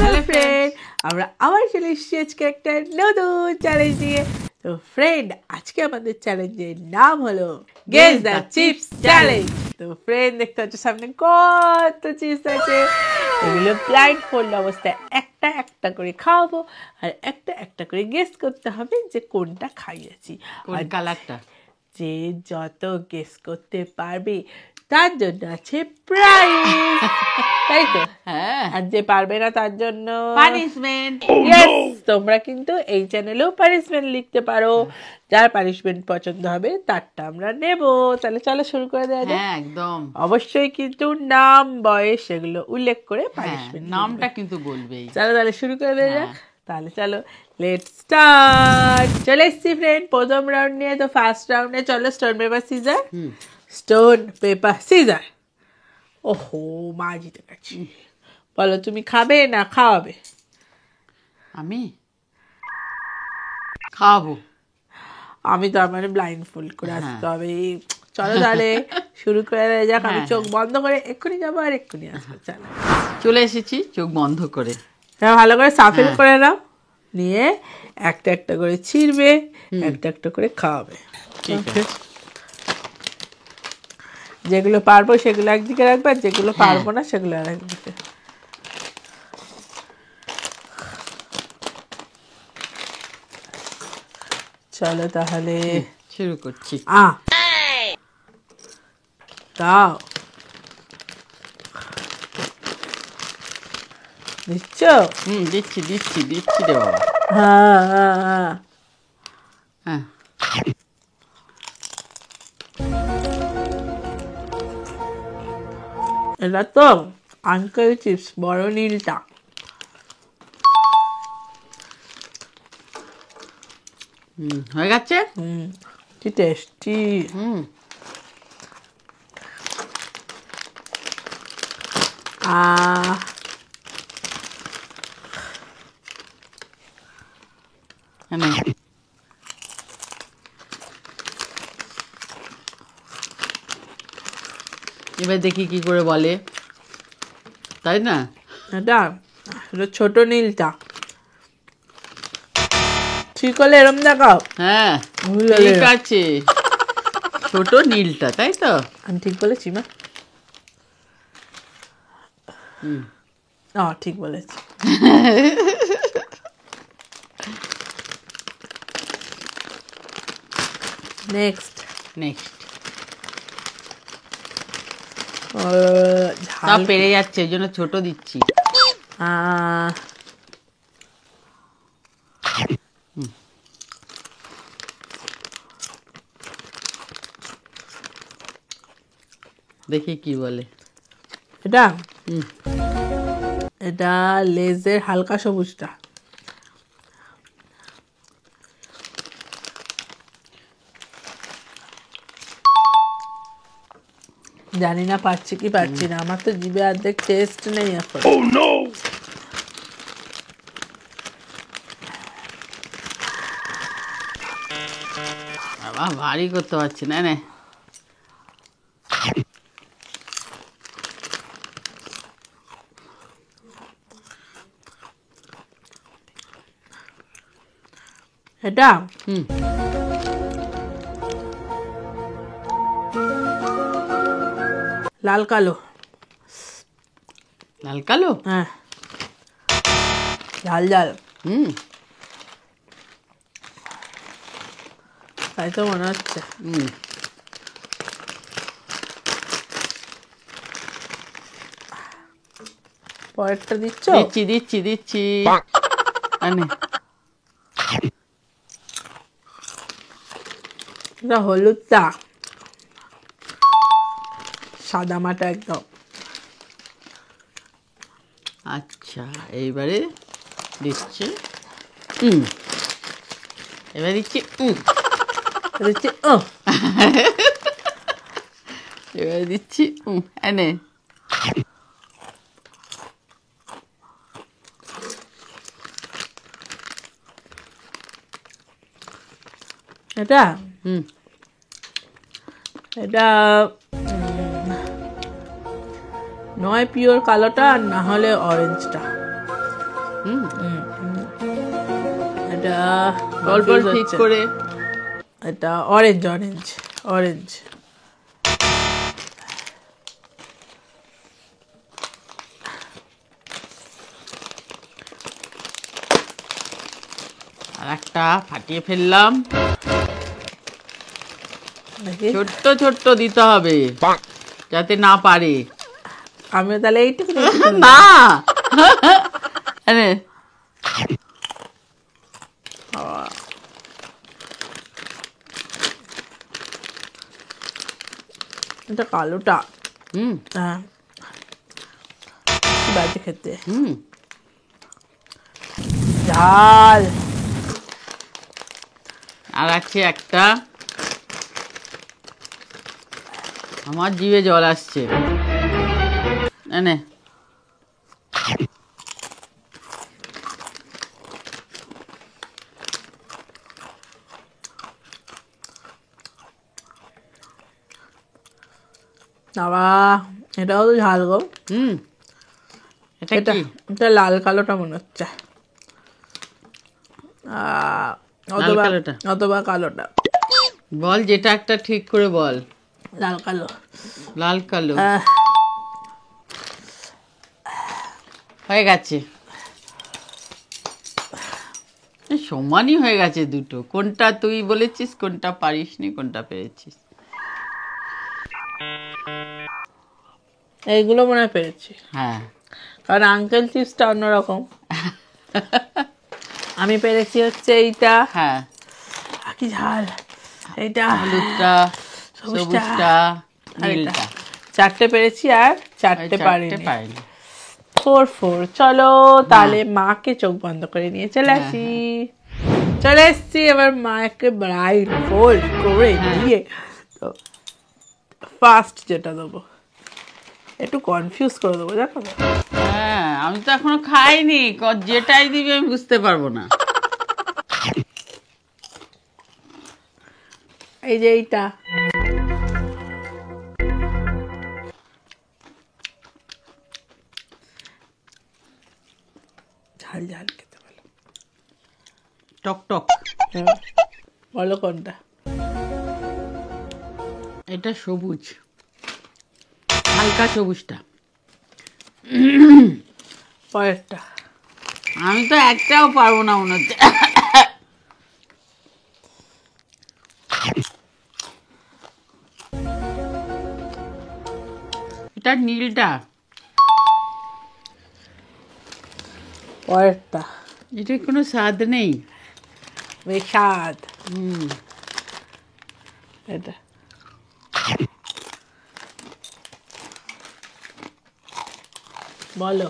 Hello friend, আমরা আবার চলে এসেছি আজকে একটা নতুন চ্যালেঞ্জ নিয়ে। তো ফ্রেন্ড, আজকে আমাদের চ্যালেঞ্জের নাম হলো গেস দ্য চিপস চ্যালেঞ্জ। তো ফ্রেন্ড, দেখতে হচ্ছে সামনে কত চিপস আছে। এগুলো ব্লাইন্ড ফোল্ড অবস্থায় একটা একটা করে খাওয়াবো, আর একটা একটা করে গেস করতে হবে যে কোনটা খাইয়েছি। কোন কালারটা। যে যত গেস করতে পারবে তার জন্য আছে প্রাইজ, তাই তো? হ্যাঁ, আর যে পারবে না তার জন্য পানিশমেন্ট। তোমরা কিন্তু এই চ্যানেলেও পানিশমেন্ট লিখতে পারো। যার পানিশমেন্ট পছন্দ হবে তারটা আমরা নেব। তাহলে চলো শুরু করে দেওয়া যাক। হ্যাঁ, একদম। অবশ্যই কিন্তু নাম, বয়স এগুলো উল্লেখ করে হ্যাঁ, পানিশমেন্ট নামটা কিন্তু বলবেই। চলো তাহলে শুরু করে দেওয়া যাক। হ্যাঁ। তাহলে চলো, লেটস স্টার্ট। চলে এসছি ফ্রেন্ড প্রথম রাউন্ড নিয়ে। তো ফার্স্ট রাউন্ডে চলো stone paper scissor. Stone paper scissor. ওহো, মা জিতে গেছি। বলো, তুমি খাবে না খাওয়াবে? আমি খাওয়াবো। আমি তো মানে ব্লাইন্ড ফোল্ড করে আসতে হবে। চলো তাহলে শুরু করে দেওয়া যাক। আমি চোখ বন্ধ করে এক্ষুনি যাবো আর এক্ষুনি আসবো। চলো, চলে এসেছি চোখ বন্ধ করে। হ্যাঁ, ভালো করে সাফেল করে নাও। নিয়ে একটা একটা করে ছিঁড়বে, একটা একটা করে খাওয়াবে। ঠিক আছে। যেগুলো পারবো সেগুলো একদিকে রাখবে, আর যেগুলো পারবো না সেগুলো আর একদিকে। চলো তাহলে শুরু করছি। দাও, দিচ্ছ? দিচ্ছি দিচ্ছি দিচ্ছি রে বাবা। হ্যাঁ হ্যাঁ হ্যাঁ। হ্যাঁ, এটা তো আঙ্কেল চিপস, বড় নীলটা। হয়ে গেছে। কি টেস্টি। এবার দেখি কি করে বলে, তাই না? এটা ছোট নীলটা। ঠিক হলে এরম দেখাও। হ্যাঁ, ঠিক আছে। ছোট নীলটা, তাই তো? আমি ঠিক বলেছি মা? ঠিক বলেছি। নেক্সট সব পেরে যাচ্ছে, এই জন্য ছোট দিচ্ছি। দেখি কি বলে এটা। এটা লেজের হালকা সবুজটা। জানি না পারছি কি পারছি না, আমার তো জিভে অর্ধেক টেস্ট নেই এখন। বাবা, ভারী করতে পারছি না। নে, এটা লাল কালো। লাল কালো। হ্যাঁ, ঝাল ঝাল। তাই তো মনে হচ্ছে। পরেরটা দিচ্ছ? দিচ্ছি দিচ্ছি দিচ্ছি। এটা হলুদটা, সাদা মাটা একদম। আচ্ছা, এইবারে দিচ্ছি। এবার দিচ্ছি। দিচ্ছি এবার দিচ্ছি। এনে এটা এটা নয় পিওর কালোটা, আর না হলে অরেঞ্জটা। হুম, এটা অল্প confuse ঠিক হচ্ছে। করে। এটা অরেঞ্জ অরেঞ্জ অরেঞ্জ। আর একটা ফাটিয়ে ফেললাম। দেখি ছোট্ট ছোট্ট দিতে হবে যাতে না পারে। আমিও তাহলে এইটুকু না আরে, এটা কালোটা। হুম হ্যাঁ কি বাজে খেতে, হুম, ঝাল। আর আছে একটা, আমার জিভে জল আসছে। এনে বাবা এটাও তো ঝাল গো। হুম, এটা এটা কি? এটা লাল কালোটা মনে হচ্ছে। অথবা কালোটা? অথবা কালোটা। বল যেটা একটা ঠিক করে বল। লাল কালো। লাল কালো আহ, হয়ে গেছে। সমানই হয়ে গেছে দুটো। কোনটা তুই বলেছিস, কোনটা পারিসনি, কোনটা পেরেছিস? এইগুলো মনে হয় পেরেছি, হ্যাঁ, কারণ আঙ্কেল চিপসটা অন্যরকম। আমি পেরেছি হচ্ছে এইটা। হ্যাঁ, কি ঝাল এইটা। হলুদটা, সবুজটা, সবুজটা, আর এটা। নীলটা। চারটে পেরেছি আর ওই চারটে চারটে পারিনি। পাইনি। 4-4। চলো তাহলে মাকে চোখ বন্ধ করে নিয়ে চলে হ্যাঁ, আসি। চলে এসছি এবার মাকে ব্রাইট ফোল্ড করে হ্যাঁ। দিয়ে তো ফার্স্ট যেটা দেবো একটু কনফিউজ করে দেবো, জানো তো। হ্যাঁ, আমি তো এখনো খাইনি। যেটাই দিবি আমি বুঝতে পারবো না। এই যে এইটা ঝাল ঝাল খেতে ভালো। টক টক। হ্যাঁ, বলো কোনটা? এটা সবুজ, হালকা সবুজটা। পরেরটা। আমি তো একটাও পারবো না মনে হচ্ছে। এটা নীলটা। পরেরটা এটা কোনো স্বাদ নেই। বেশাদ। হুম, এটা বলো।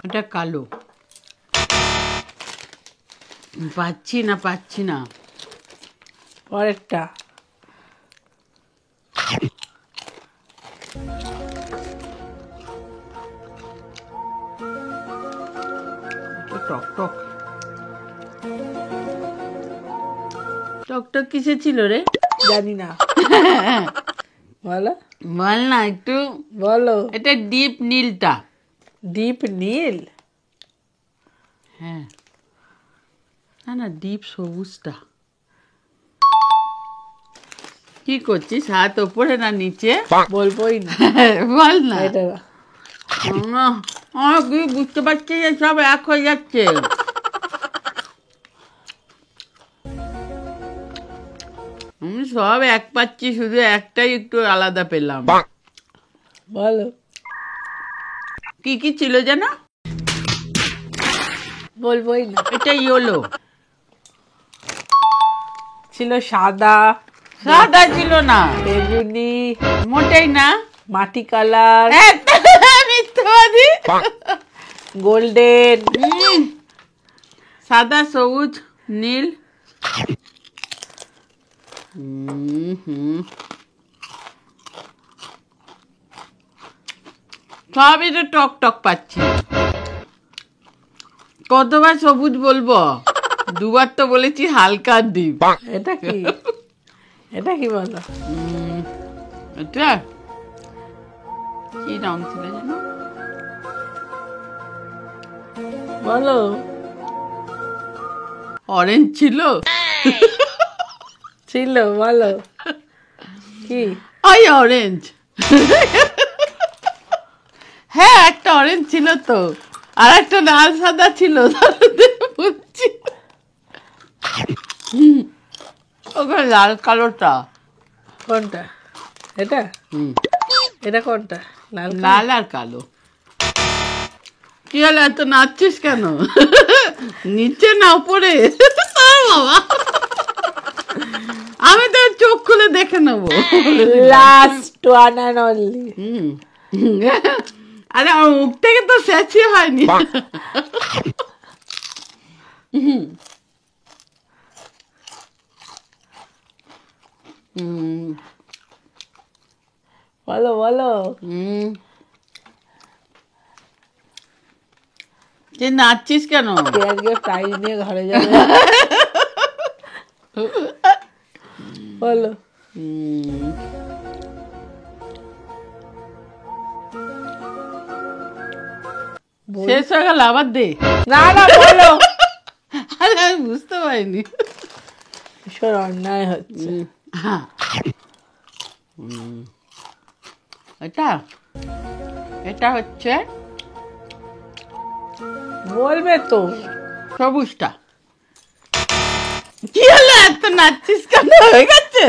এটা কালো। পাচ্ছি না। পরেরটা এটা টক টক। টক টক কিসে ছিল রে? জানি না, বলো বল না একটু। বলো। এটা ডিপ নীলটা। ডিপ নীল। হ্যাঁ, না ডিপ সবুজটা। কি করছিস, হাত ওপরে না নিচে? বলবোই না বল না। এটা আমার কি বুঝতে পারছি যে সব এক হয়ে যাচ্ছে। আমি সব এক পাচ্ছি, শুধু একটাই একটু আলাদা পেলাম। বলো। কি কি ছিল যেন? বলবোই না। এটা ইয়েলো। ছিল সাদা, সাদা ছিল না, বেগুনি, মোটেই না। মাটি কালার, মিথ্যাবাদী। গোল্ডেন। সাদা, সবুজ, নীল। হুম, সবই তো টক টক পাচ্ছি। কতবার সবুজ বলবো? দুবার তো বলেছি হালকা ডিপ। এটা কি? এটা কি বলো? এটা কি নাম ছিল জানো? বলো। অরেঞ্জ ছিল। ছিল, বলো কি? ওই অরেঞ্জ। হ্যাঁ, একটা অরেঞ্জ ছিল তো, আর একটা লাল সাদা ছিল। বুঝছি ওখানে লাল কালোটা। কোনটা? এটা? এটা কোনটা? লাল কালো? লাল আর কালো। কি হলো, এত নাচছিস কেন? নিচে না উপরে? বাবা, আমি তো চোখ খুলে দেখে নেবো। Last one and only. আরে আমার মুখ থেকে তো শেষই হয়নি। বলো বলো। যে নাচছিস কেন? কে আজকে প্রাইজ নিয়ে ঘরে যাবে? বলো। শেষ হয়ে গেল, আবার দে। না না, বলো। আরে আমি বুঝতে পারিনি। ভীষণ অন্যায় হচ্ছে। এটা এটা হচ্ছে বলবে তো। সবুজটা। কি হলো, এত নাচছিস কেন? হয়ে গেছে।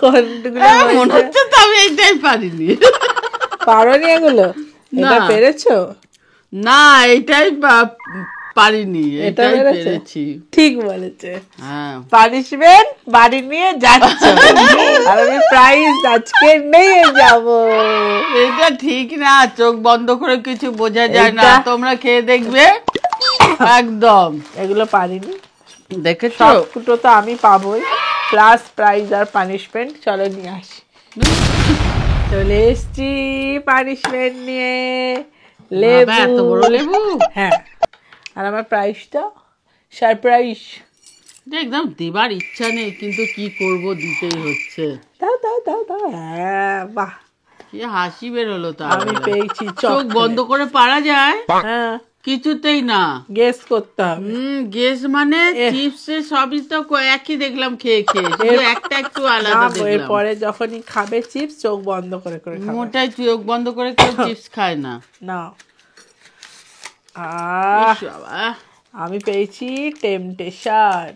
কোনগুলো মনে হচ্ছে তো আমি এইটাই পারিনি। পারোনি এগুলো? এটা না। পেরেছো? না, এইটাই পারিনি, এটা এটাই পেরেছে? পেরেছি। ঠিক বলেছে। হ্যাঁ, পানিশমেন্ট বাড়ি নিয়ে যাচ্ছে, আর আমি প্রাইজ আজকে নিয়ে যাব। এটা ঠিক না, চোখ বন্ধ করে কিছু বোঝা যায় না। এটা- তোমরা খেয়ে দেখবে। একদম এগুলো পারিনি। দেখেছো? সবকুটো তো আমি পাবোই, প্লাস প্রাইজ আর পানিশমেন্ট। চলো নিয়ে আসি। চলে এসছি পানিশমেন্ট নিয়ে। বাবা, এত বড় লেবু। হ্যাঁ, আর আমার প্রাইজটা সারপ্রাইজ। একদম দেবার ইচ্ছা নেই, কিন্তু কি করব, দিতেই হচ্ছে। দাও দাও দাও দাও। হ্যাঁ, বাহ, কি হাসি বের হলো তা। আমি পেয়েছি চোখ বন্ধ করে পারা যায়? হ্যাঁ, কিছুতেই না। গেস করতে হবে। গেস মানে চিপসে সবই তো একই দেখলাম খেয়ে খেয়ে, শুধু একটা একটু আলাদা দেখলাম। এরপরে যখনই খাবে চিপস, চোখ বন্ধ করে করে খাবে। মোটাই চোখ বন্ধ করে কেউ চিপস খায় না। না, ইস বাবা। আমি পেয়েছি টেম্পটেশন।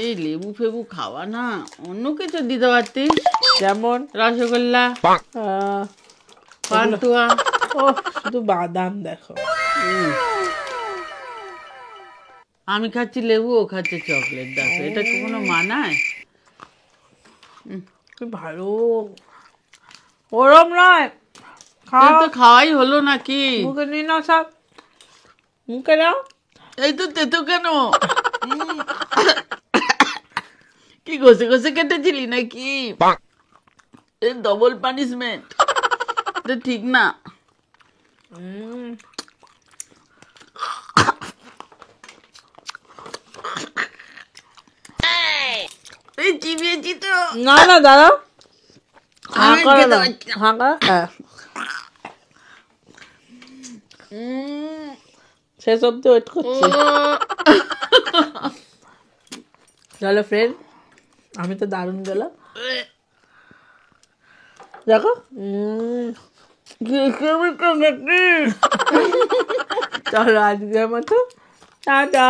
এই লেবু ফেবু খাওয়া না, অন্য কিছু দিতে পারতিস, যেমন রসগোল্লা, পান্তুয়া। ও, শুধু বাদাম দেখো। আমি খাচ্ছি লেবু, ও খাচ্ছে চকলেট, দেখো এটা কি কোনো মানায়? কি ভালো। ওরম নয়, এই তো খাওয়াই হলো নাকি? মুখে নিয়ে নাও সব, মুখে নাও। এই তো তেতো কেন? কি ঘষে ঘষে কেটেছিলি নাকি? ডবল পানিশমেন্ট, ঠিক না। এই চিবিয়েছি তো। না না, দাঁড়াও। হাঁ আমি করে খেতে দাও, পারছি না। হাঁ করে। হ্যাঁ, শেষ অব্দি ওয়েট করছি। চলো ফ্রেন্ড, আমি তো দারুণ গেলাম। দেখো। চলো আজকের মতো টাটা।